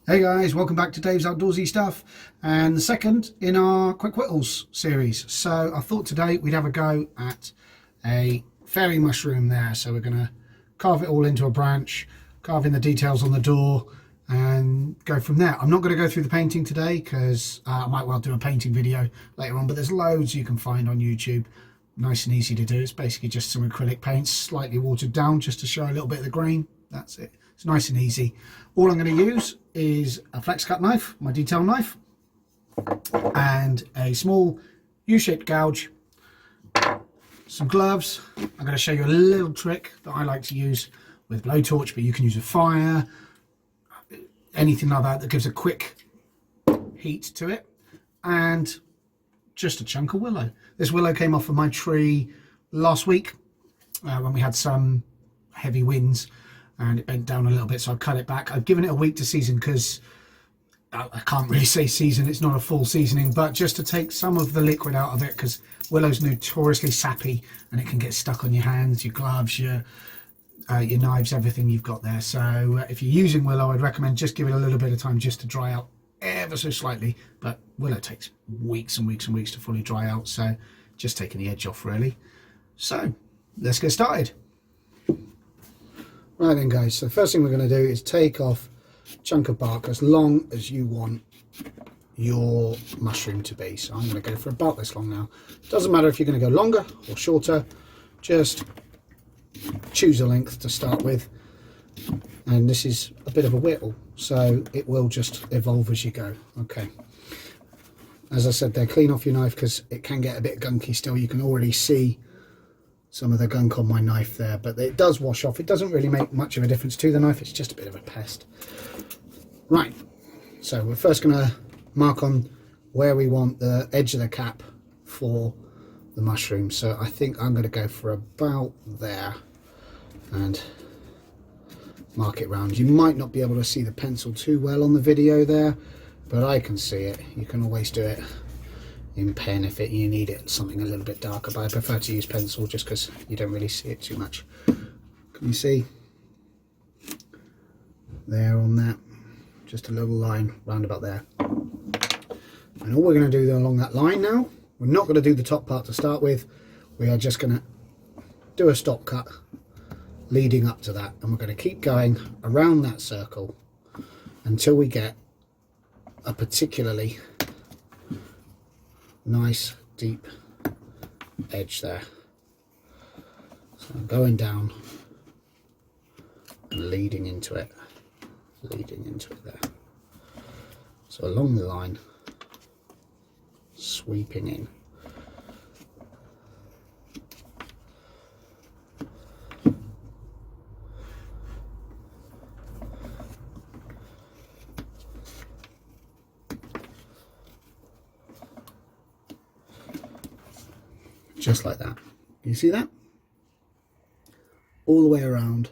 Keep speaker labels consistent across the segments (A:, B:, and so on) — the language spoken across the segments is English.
A: Hey guys, welcome back to Dave's Outdoorsy Stuff and the second in our Quick Whittles series. So I thought today we'd have a go at a fairy mushroom there. So we're going to carve it all into a branch, carve in the details on the door and go from there. I'm not going to go through the painting today because I might well do a painting video later on, but there's loads you can find on YouTube. Nice and easy to do. It's basically just some acrylic paints, slightly watered down just to show a little bit of the grain. That's it. It's nice and easy. All I'm going to use is a Flexcut knife, my detail knife, and a small U-shaped gouge, some gloves. I'm going to show you a little trick that I like to use with blowtorch, but you can use a fire, anything like that that gives a quick heat to it, and just a chunk of willow. This willow came off of my tree last week when we had some heavy winds and it bent down a little bit, so I've cut it back. I've given it a week to season because I can't really say season, it's not a full seasoning, but just to take some of the liquid out of it, because willow's notoriously sappy and it can get stuck on your hands, your gloves, your knives, everything you've got there. So if you're using willow, I'd recommend just give it a little bit of time just to dry out ever so slightly, but willow takes weeks and weeks and weeks to fully dry out, so just taking the edge off really. So let's get started. Right then guys, so the first thing we're going to do is take off a chunk of bark as long as you want your mushroom to be. So I'm going to go for about this long now. Doesn't matter if you're going to go longer or shorter, just choose a length to start with. And this is a bit of a whittle, so it will just evolve as you go. Okay, as I said there, clean off your knife because it can get a bit gunky still. You can already see some of the gunk on my knife there, but it does wash off. It doesn't really make much of a difference to the knife, it's just a bit of a pest. Right, so we're first going to mark on where we want the edge of the cap for the mushroom. So I think I'm going to go for about there and mark it round. You might not be able to see the pencil too well on the video there, but I can see it. You can always do it in pen if you need it something a little bit darker, but I prefer to use pencil just because you don't really see it too much. Can you see there on that? Just a little line round about there. And all we're going to do along that line now, we're not going to do the top part to start with. We are just going to do a stop cut leading up to that, and we're going to keep going around that circle until we get a particularly nice deep edge there. So I'm going down and leading into it there. So along the line, sweeping in. Just like that. You see that? All the way around.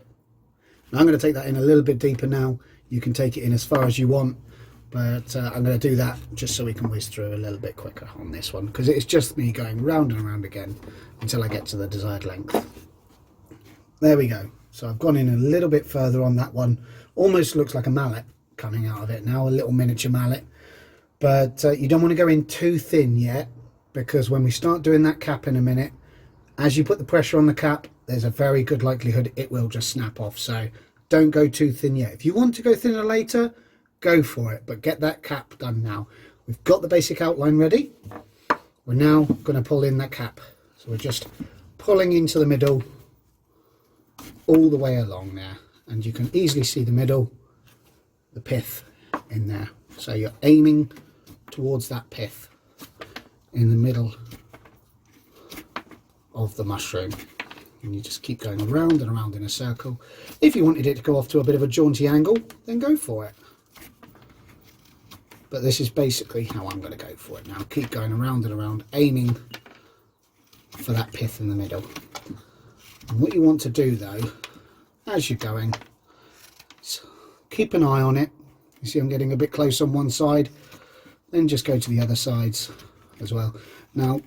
A: Now I'm going to take that in a little bit deeper now. You can take it in as far as you want, but I'm going to do that just so we can whiz through a little bit quicker on this one, because it's just me going round and around again until I get to the desired length. There we go. So I've gone in a little bit further on that one. Almost looks like a mallet coming out of it now, a little miniature mallet. But you don't want to go in too thin yet, because when we start doing that cap in a minute, as you put the pressure on the cap, there's a very good likelihood it will just snap off. So don't go too thin yet. If you want to go thinner later, go for it, but get that cap done now. We've got the basic outline ready. We're now going to pull in that cap. So we're just pulling into the middle all the way along there, and you can easily see the middle, the pith in there. So you're aiming towards that pith in the middle of the mushroom, and you just keep going around and around in a circle. If you wanted it to go off to a bit of a jaunty angle, then go for it, but this is basically how I'm going to go for it now. Keep going around and around, aiming for that pith in the middle. And what you want to do though, as you're going, is keep an eye on it. You see I'm getting a bit close on one side, then just go to the other sides as well. Now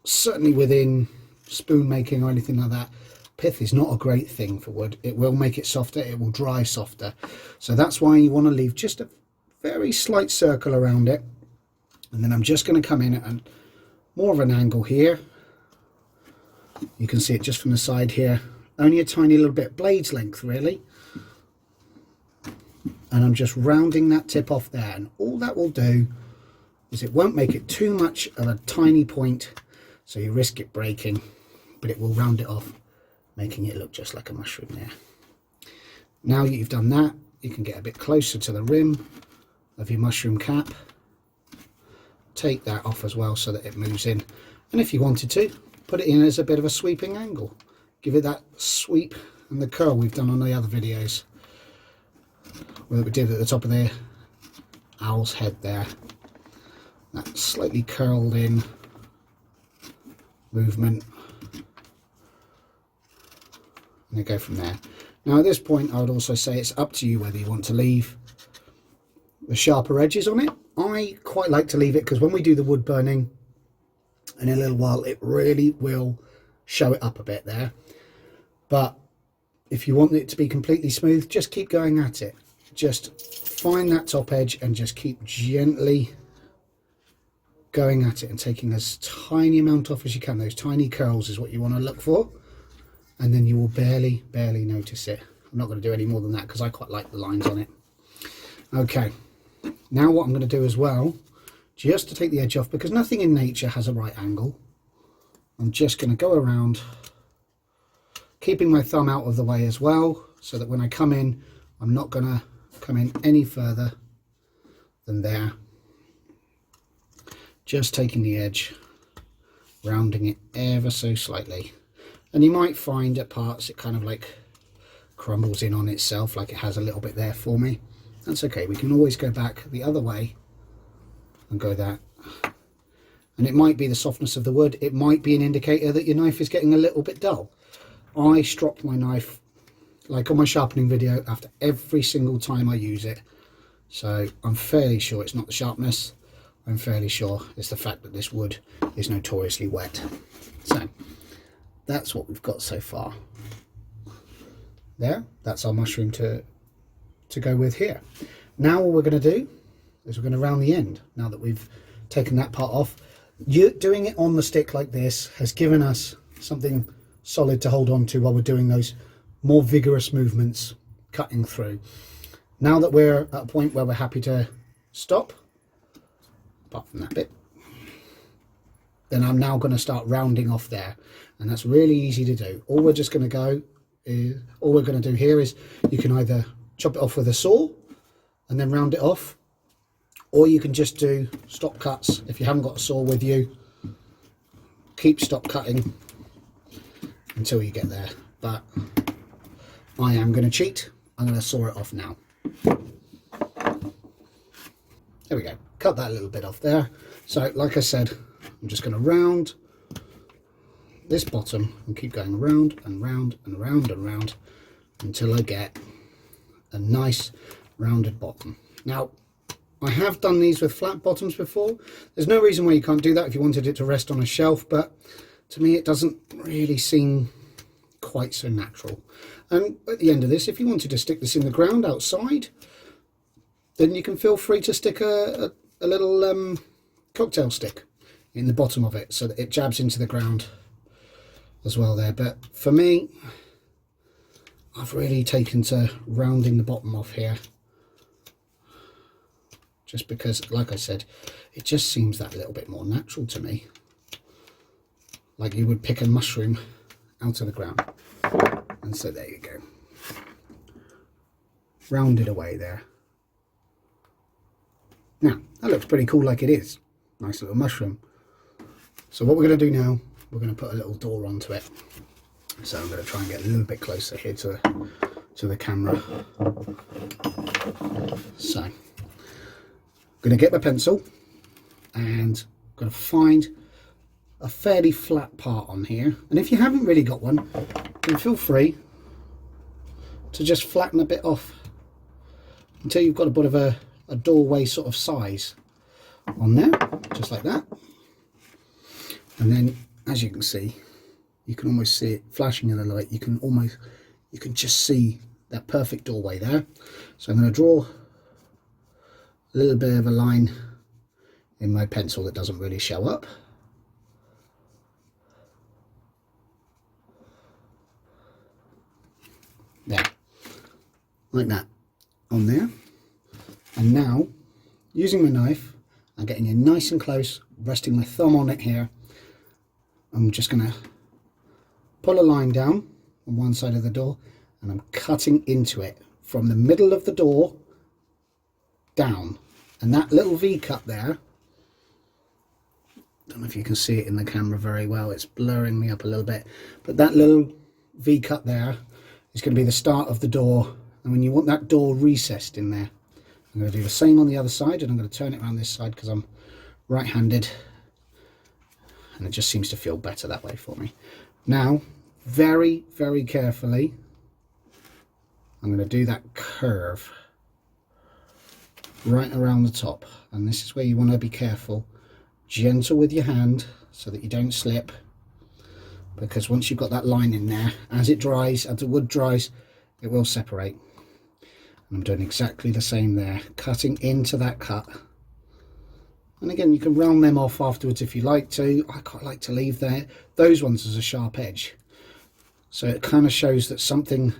A: certainly within spoon making or anything like that, pith is not a great thing for wood. It will make it softer, it will dry softer, so that's why you want to leave just a very slight circle around it, and then I'm just going to come in at more of an angle here. You can see it just from the side here, only a tiny little bit, blade's length really, and I'm just rounding that tip off there, and all that will do is it won't make it too much of a tiny point so you risk it breaking, but it will round it off, making it look just like a mushroom there. Now that you've done that, you can get a bit closer to the rim of your mushroom cap, take that off as well so that it moves in, and if you wanted to, put it in as a bit of a sweeping angle, give it that sweep and the curl we've done on the other videos where we did at the top of the owl's head there, that slightly curled in movement, and you go from there. Now at this point I would also say it's up to you whether you want to leave the sharper edges on it. I quite like to leave it because when we do the wood burning in a little while, it really will show it up a bit there. But if you want it to be completely smooth, just keep going at it. Just find that top edge and just keep gently going at it and taking as tiny amount off as you can. Those tiny curls is what you want to look for, and then you will barely notice it. I'm not going to do any more than that because I quite like the lines on it. Okay, now what I'm going to do as well, just to take the edge off, because nothing in nature has a right angle, I'm just going to go around, keeping my thumb out of the way as well, so that when I come in, I'm not going to come in any further than there. Just taking the edge, rounding it ever so slightly. And you might find at parts it kind of like crumbles in on itself, like it has a little bit there for me. That's okay, we can always go back the other way and go that. And it might be the softness of the wood, it might be an indicator that your knife is getting a little bit dull. I strop my knife, like on my sharpening video, after every single time I use it. So I'm fairly sure it's not the sharpness, I'm fairly sure it's the fact that this wood is notoriously wet. So that's what we've got so far. There, that's our mushroom to go with here. Now what we're going to do is we're going to round the end. Now that we've taken that part off, doing it on the stick like this has given us something solid to hold on to while we're doing those more vigorous movements cutting through. Now that we're at a point where we're happy to stop, apart from that bit, then I'm now going to start rounding off there, and that's really easy to do. All we're just going to go is, all we're going to do here is you can either chop it off with a saw and then round it off, or you can just do stop cuts. If you haven't got a saw with you, keep stop cutting until you get there. But I am going to cheat, I'm going to saw it off now. There we go, cut that little bit off there. So like I said, I'm just going to round this bottom and keep going round and round and round and round until I get a nice rounded bottom. Now I have done these with flat bottoms before. There's no reason why you can't do that if you wanted it to rest on a shelf, but to me it doesn't really seem quite so natural. And at the end of this, if you wanted to stick this in the ground outside, then you can feel free to stick a little cocktail stick in the bottom of it so that it jabs into the ground as well there. But for me, I've really taken to rounding the bottom off here, just because, like I said, it just seems that little bit more natural to me, like you would pick a mushroom out of the ground. And so there you go, rounded away there. Now that looks pretty cool like it is, nice little mushroom. So what we're going to do now, we're going to put a little door onto it. So I'm going to try and get a little bit closer here to the camera. So I'm going to get my pencil and I'm going to find a fairly flat part on here. And if you haven't really got one, then feel free to just flatten a bit off until you've got a bit of a doorway sort of size on there, just like that. And then, as you can see, you can almost see it flashing in the light. You can just see that perfect doorway there. So I'm going to draw a little bit of a line in my pencil that doesn't really show up. There, like that, on there. And now, using my knife, I'm getting in nice and close, resting my thumb on it here. I'm just going to pull a line down on one side of the door, and I'm cutting into it from the middle of the door down. And that little V cut there, don't know if you can see it in the camera very well, it's blurring me up a little bit, but that little V cut there is going to be the start of the door. And when you want that door recessed in there, I'm going to do the same on the other side, and I'm going to turn it around this side because I'm right-handed, and it just seems to feel better that way for me. Now, very, very carefully, I'm going to do that curve right around the top, and this is where you want to be careful, gentle with your hand so that you don't slip, because once you've got that line in there, as it dries, as the wood dries, it will separate. And I'm doing exactly the same there, cutting into that cut. And again, you can round them off afterwards if you like to. I quite like to leave those ones as a sharp edge, so it kind of shows that something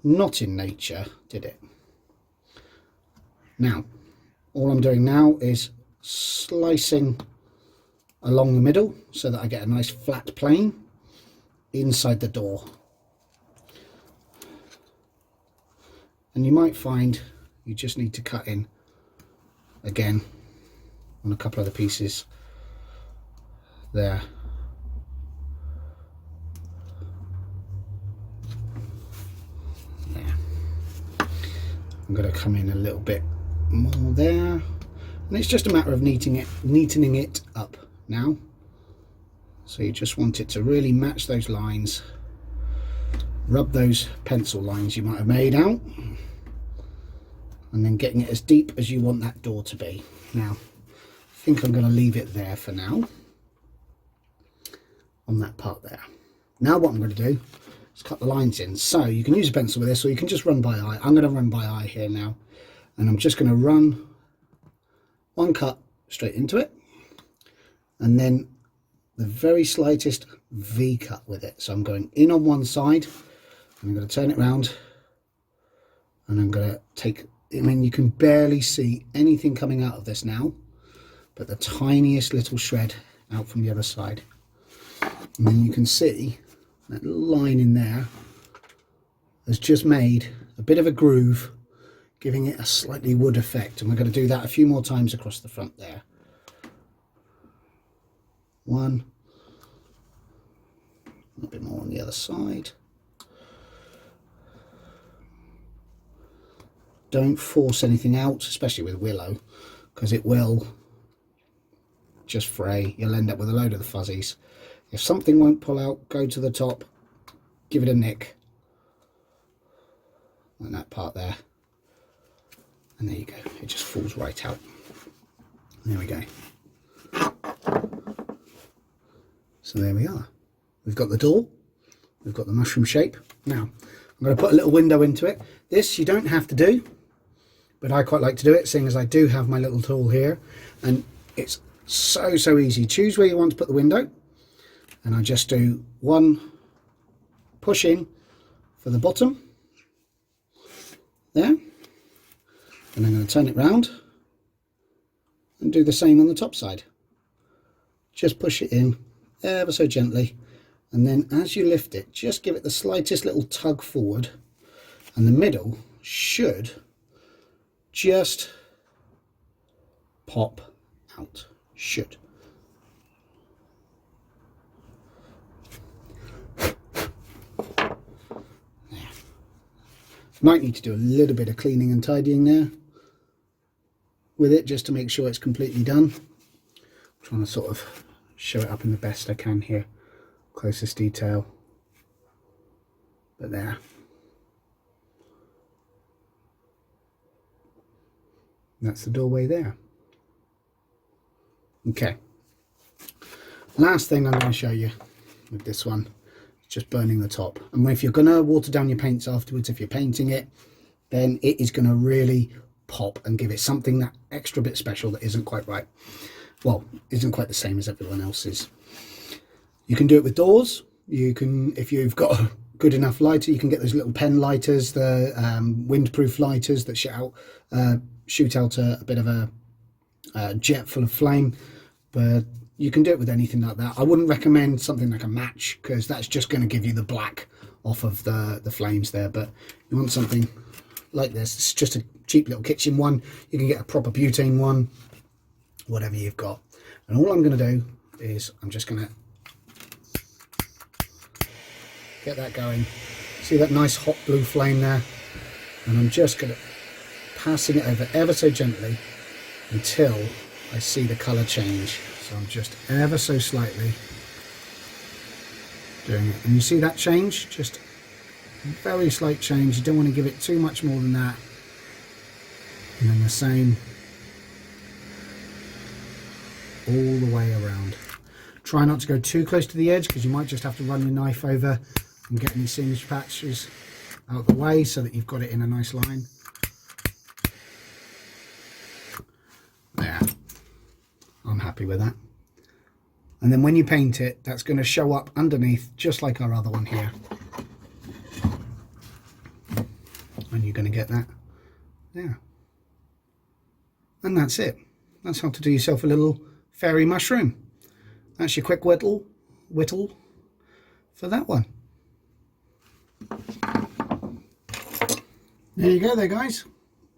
A: not in nature did it. Now, all I'm doing now is slicing along the middle so that I get a nice flat plane inside the door. And you might find you just need to cut in again on a couple of the pieces there. There. I'm going to come in a little bit more there, and it's just a matter of neatening it up now. So you just want it to really match those lines, rub those pencil lines you might have made out, and then getting it as deep as you want that door to be. Now, I think I'm going to leave it there for now on that part there. Now what I'm going to do is cut the lines in. So you can use a pencil with this, or you can just run by eye. I'm going to run by eye here now, and I'm just going to run one cut straight into it, and then the very slightest V cut with it. So I'm going in on one side, and I'm going to turn it around, and I'm going to take, I mean, you can barely see anything coming out of this now, but the tiniest little shred out from the other side. And then you can see that little line in there has just made a bit of a groove, giving it a slightly wood effect. And we're going to do that a few more times across the front there. One, a little bit more on the other side. Don't force anything out, especially with willow, because it will just fray. You'll end up with a load of the fuzzies. If something won't pull out, go to the top, give it a nick, and that part there, and there you go, it just falls right out. There we go. So there we are. We've got the door, we've got the mushroom shape. Now I'm going to put a little window into it. This you don't have to do, but I quite like to do it, seeing as I do have my little tool here, and it's so easy. Choose where you want to put the window, and I just do one push in for the bottom there, and I'm going to turn it round and do the same on the top side. Just push it in ever so gently, and then as you lift it, just give it the slightest little tug forward, and the middle should just pop out. Should. There. Might need to do a little bit of cleaning and tidying there with it, just to make sure it's completely done. I'm trying to sort of show it up in the best I can here, closest detail, but there. That's the doorway there. Okay, last thing I'm going to show you with this one is just burning the top. And if you're going to water down your paints afterwards, if you're painting it, then it is going to really pop and give it something that extra bit special that isn't quite right. Well, isn't quite the same as everyone else's. You can do it with doors. You can, if you've got a good enough lighter, you can get those little pen lighters, the windproof lighters that shoot out a bit of a jet full of flame. But you can do it with anything like that. I wouldn't recommend something like a match, because that's just going to give you the black off of the flames there. But you want something like this. It's just a cheap little kitchen one. You can get a proper butane one, whatever you've got. And all I'm going to do is I'm just going to get that going. See that nice hot blue flame there? And I'm just going to passing it over ever so gently until I see the colour change. So I'm just ever so slightly doing it. And you see that change? Just a very slight change. You don't want to give it too much more than that. And then the same all the way around. Try not to go too close to the edge, because you might just have to run your knife over and get any singed patches out of the way so that you've got it in a nice line. There. I'm happy with that. And then when you paint it, that's going to show up underneath just like our other one here. And you're going to get that there. And that's it. That's how to do yourself a little fairy mushroom. That's your quick whittle for that one. There you go there, guys.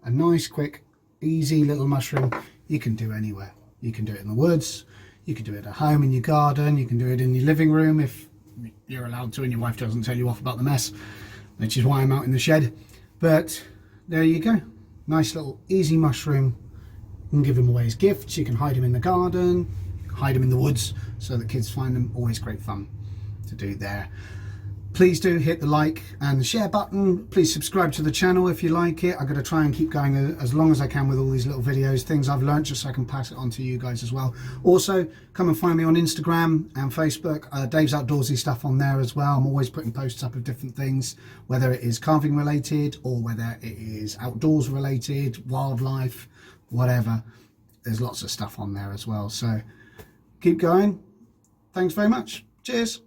A: A nice, quick, easy little mushroom you can do anywhere. You can do it in the woods, you can do it at home in your garden, you can do it in your living room if you're allowed to and your wife doesn't tell you off about the mess, which is why I'm out in the shed. But there you go. Nice little easy mushroom. You can give them away as gifts, you can hide them in the garden, hide them in the woods so that kids find them. Always great fun to do there. Please do hit the like and the share button. Please subscribe to the channel if you like it. I'm going to try and keep going as long as I can with all these little videos, things I've learned, just so I can pass it on to you guys as well. Also, come and find me on Instagram and Facebook. Dave's Outdoorsy stuff on there as well. I'm always putting posts up of different things, whether it is carving related or whether it is outdoors related, wildlife, whatever. There's lots of stuff on there as well. So keep going. Thanks very much. Cheers.